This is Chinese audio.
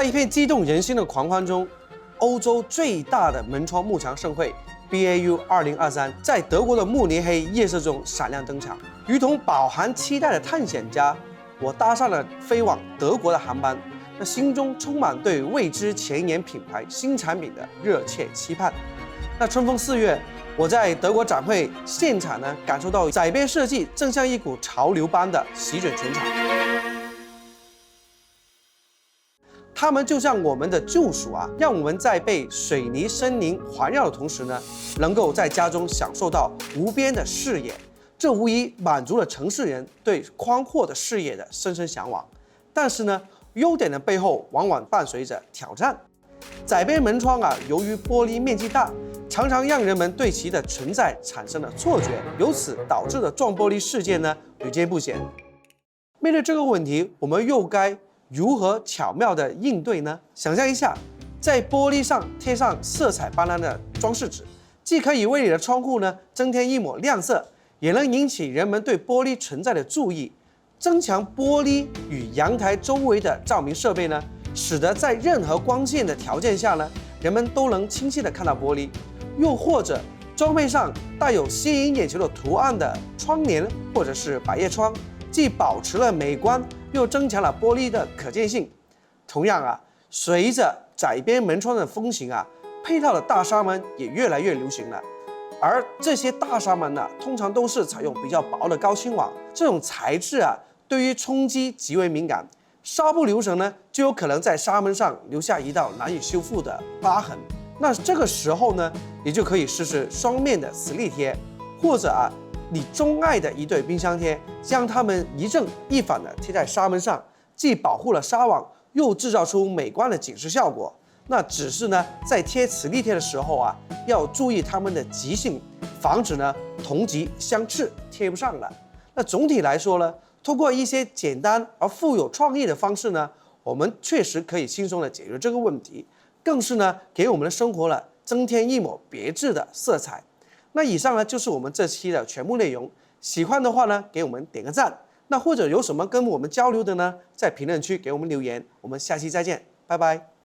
在一片激动人心的狂欢中，欧洲最大的门窗幕墙盛会 BAU 2023在德国的慕尼黑夜色中闪亮登场。如同饱含期待的探险家，我搭上了飞往德国的航班，那心中充满对未知前沿品牌新产品的热切期盼。那春风4月，我在德国展会现场呢，感受到窄边设计正像一股潮流般的席卷全场。它们就像我们的救赎啊，让我们在被水泥森林环绕的同时呢，能够在家中享受到无边的视野。这无疑满足了城市人对宽阔的视野的深深向往。但是呢，优点的背后往往伴随着挑战。窄边门窗啊，由于玻璃面积大，常常让人们对其的存在产生了错觉，由此导致的撞玻璃事件呢屡见不鲜。面对这个问题，我们又该如何巧妙地应对呢？想象一下，在玻璃上贴上色彩斑斓的装饰纸，既可以为你的窗户呢增添一抹亮色，也能引起人们对玻璃存在的注意。增强玻璃与阳台周围的照明设备呢，使得在任何光线的条件下呢，人们都能清晰地看到玻璃。又或者装配上带有吸引眼球的图案的窗帘或者是百叶窗，既保持了美观，又增强了玻璃的可见性。同样啊，随着窄边门窗的风行啊，配套的大纱门也越来越流行了。而这些大纱门呢，通常都是采用比较薄的高清网，这种材质啊，对于冲击极为敏感，稍不留神呢，就有可能在纱门上留下一道难以修复的疤痕。那这个时候呢，也就可以试试双面的磁力贴，或者啊，你钟爱的一对冰箱贴，将它们一正一反的贴在纱门上，既保护了纱网，又制造出美观的警示效果。那只是呢，在贴磁力贴的时候啊，要注意它们的极性，防止呢同极相斥贴不上了。那总体来说呢，通过一些简单而富有创意的方式呢，我们确实可以轻松的解决这个问题，更是呢给我们的生活呢增添一抹别致的色彩。那以上呢就是我们这期的全部内容，喜欢的话呢给我们点个赞，那或者有什么跟我们交流的呢，在评论区给我们留言，我们下期再见，拜拜。